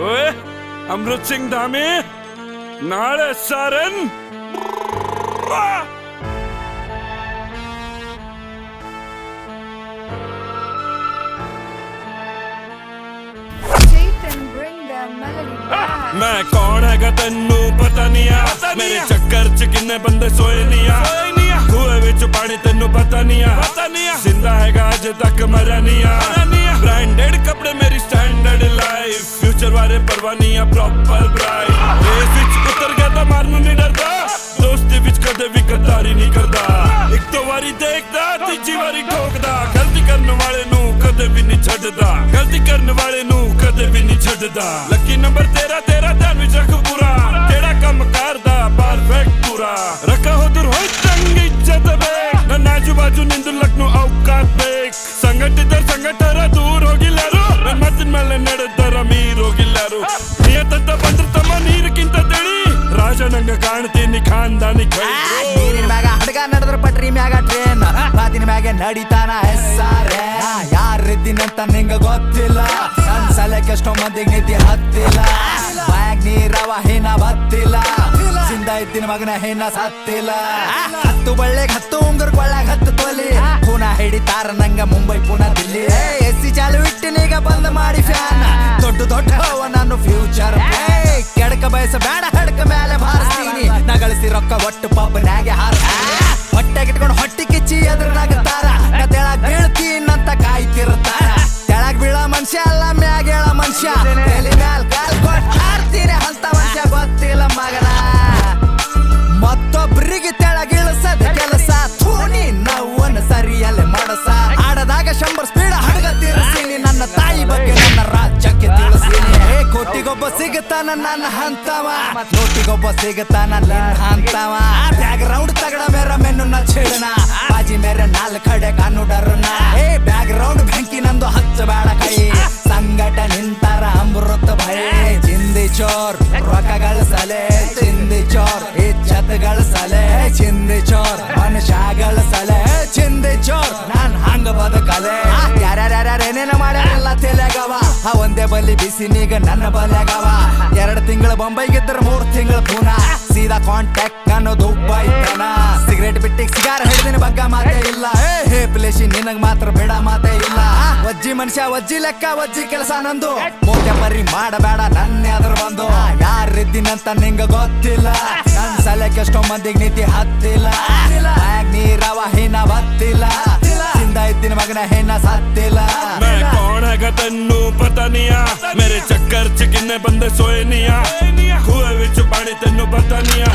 ओए अमृत सिंह धामी नाಳೆ सारन मैं कौन है तेनू पता नहीं आ मेरे चक्कर च किन्ने बंदे सोए नहीं आ कुएं विच पानी तेनू पता नहीं आ जिंदा हैगा अजे तक मरा नहीं आ ब्रांडेड कपड़े मेरी स्टैंडर्ड लाइफ फ्यूचर बारे परवाह नहीं आ प्रॉपर ब्राइट रेस विच उतर गया तो मारनू नहीं डरदा दोस्ती विच कदे भी गद्दारी नहीं करदा एक दो बारी देखदा तीजी बारी ठोकदा गलती करने वाले नू कदे भी नहीं छड्डदा गलती करने वाले नू कदे भी नहीं छड्डदा लकी नंबर तेरा ध्यान विच रख पूरा तेरा कम करदा परफेक्ट पूरा रखा हो दूर होई चंगी इज्जत बेक ना आजू बाजू निंदु लक्नु औकात बेक संगठ इधर संगठ दूर ಹೋಗಿಲ್ಲಾರು ನನ್ನ ಮಾತಿನ ಮೇಲೆ ನಡೆದರ ಮೀರ್ ಹೋಗಿಲ್ಲಾರು ನಿಯತಂತ ಬಂದ್ರ ತಮ್ಮ ನೀರಕ್ಕಿಂತ ತಿಳಿ ರಾಜನಂಗ ಕಾಣ್ತೀನಿ ಖಾನ್ದಾನಿ ಕೈ ನೀರಿನ ಮ್ಯಾಗ ಹಡಗ ನಡೆದ್ರ ಪಟ್ರಿ ಮ್ಯಾಗ ಟ್ರೇನ್ ಮಾತಿನ ಮ್ಯಾಗ ನಡಿತಾನ ಹೆಸ್ಸಾರೆ ಯಾರಿದ್ದೀನಂತ ನಿಂಗ ಗೊತ್ತಿಲ್ಲ ನನ್ ಸಲಕ್ಕೆ ಎಷ್ಟೋ ಮಂದಿಗೆ ನಿದ್ದೆ ಹತ್ತಿಲ್ಲ ಬ್ಯಾಗ್ ನೀರವ ಹೇನ ಬತ್ತಿಲ್ಲ ಜಿಂದ ಇದ್ದಿನ ಮಗನ ಹೇನ ಸತ್ತಿಲ್ಲ ಹತ್ತು ಬಳ್ಳೆಗ್ ಹತ್ತು ಉಂಗುರ್ ಕೊಳ್ಳಾಗ ಹತ್ತು ತೊಲಿ ಪುನಃ ಹಿಡಿತಾರ ನಂಗ ಮುಂಬೈ ಪುನಃ ದಿಲ್ಲಿ ಎಸಿ ಚಾಲು ಇಟ್ಟಿನೀಗ ಬಂದ್ ಮಾಡಿ ಫ್ಯಾನ್ ದೊಡ್ಡ ಹವ ನಾನು ಫ್ಯೂಚರ್ ಕೆಡಕ ಬಯಸ ಬೇಡ ಹಡಕ ಮೇಲೆ ಬಾರಿಸ್ತೀನಿ ನಗಳಿಸಿ ರೊಕ್ಕ ಒಟ್ಟು ಪಬ್ಬನಾಗೆ ಹಾರಿಸ್ತೀನಿ ಹೊಟ್ಟೆಗಿಟ್ಕೊಂಡು ಹೊಟ್ಟಿ ಕಿಚ್ಚಿ ಎದುರುನಾಗತಾರ ನಾ ತೆಳಗ್ ಬೀಳ್ತೀನಂತ ಕಾಯ್ತಿರ್ತಾರ ತೆಳಗ್ ಬೀಳ ಮನುಷ್ಯ ಅಲ್ಲ ಮ್ಯಾಗ ಹೇಳ ಮನುಷ್ಯ ತಲೆ ಮ್ಯಾಲ್ ಕಾಲ್ ಕೊಟ್ಟು ಹಾರ್ತೀನಿ ಅಂತ ಮನುಷ್ಯ ಗೊತ್ತಿಲ್ಲ ಮಗನ ಮತ್ತೊಬ್ರಿಗೆ ತೆಳಗಿಳಿಸದ ಕೆಲಸ ಥೂನಿ ನವ್ವನ್ನ ಸರಿಯಲ್ಲೇ ಮಾಡಸ ಆಡದಾಗ 100 ಸ್ಪೀಡ್ ಹಡಗ ತೀರಿಸೀನಿ ನನ್ನ ತಾಯಿ ಬಗ್ಗೆ ನನ್ನ ರಾಜ್ಯಕ್ಕೆ ತಿಳಿಸೀನಿ ಕೋಟಿಗೊಬ್ಬ ಸಿಗುತ್ತಾನ ನನ್ನ ಹಂತವ ನೋಟಿಗೊಬ್ಬ ಸಿಗುತ್ತಾನ ನಿನ್ನ ಹಂತವ ಬ್ಯಾಕ್ ಗ್ರೌಂಡ್ ತಗಡ ಮೇರ ಮೆನ್ನು ನ ಛೇಡನ ಬಾಜಿ ಮೇರೆ ನಾಲ್ ಕಡೆ ಕಾನು ಡರನ ಬ್ಯಾಕ್ ಗ್ರೌಂಡ್ ಬೆಂಕಿ ನಂದು ಹಚ್ಚಬೇಡ ಕೈ ಸಂಗಟ ನಿಂತಾರ ಅಮೃತ ಭಯ ಚಿಂದಿ ಚೋರ್ ರೊಕ್ಕ ಗಳಿಸಲೆ ಚಿಂದಿ ಚೋರ್ ಇಜ್ಜತ್ ಗಳಿಸಲೆ ಚಿಂದಿ ಚೋರ್ ಮನುಷ್ಯ ಗಳಿಸಲೆ ಚಿಂದಿ ಚೋರ್ ನಾನ್ ಹಂಗ ಬದುಕಲೆ ಯಾರ್ಯಾರೇನೇನ ಮಾಡ್ಯಾರಲ್ಲ ತೆಲೆಗವ ಒಂದೇ ಬಲ್ಲಿ ಬಿಸಿ ನೀಗ ನನ್ನ ಬಲ್ಯಾಗವ 2 ತಿಂಗಳ ಬೊಂಬೈಗಿದ್ರ 3 ತಿಂಗಳ ಪೂನಾ ಸೀದಾ ಕಾಂಟ್ಯಾಕ್ಟ್ ನಾನು ದುಬೈ ತನ ಸಿಗರೇಟ್ ಬಿಟ್ಟಿಗೆ ಸಿಗಾರ ಹಿಡಿದಿನ ಬಗ್ಗೆ ಮಾತೇ ಇಲ್ಲ ಹೇ ಪ್ಲೇಶಿ ನಿನಗ್ ಮಾತ್ರ ಬೇಡ ಮಾತೇ ಇಲ್ಲ ವಜ್ಜಿ ಮನುಷ್ಯ ವಜ್ಜಿ ಲೆಕ್ಕ ವಜ್ಜಿ ಕೆಲಸ ನಂದು ಮೋಕೆ ಮರಿ ಮಾಡಬೇಡ ನನ್ನ ಎದುರು ಬಂದು ಯಾರಿದ್ದೀನಂತ ನಿಂಗ ಗೊತ್ತಿಲ್ಲ ನನ್ ಸಲಕ್ಕೆ ಎಷ್ಟೋ ಮಂದಿಗೆ ನಿದ್ದೆ ಹತ್ತಿಲ್ಲ ಬ್ಯಾಗ್ ನೀರವ ಹೇನ ಬತ್ತಿಲ್ಲ ಜಿಂದ ಇದ್ದಿನ ಮಗನ ಹೇನ ಸತ್ತಿಲ್ಲ मैं कौन है तेनू पता नहीं आ मेरे चक्कर च किन्ने बंदे सोए नहीं आ कुएं विच पानी तेनू पता नहीं आ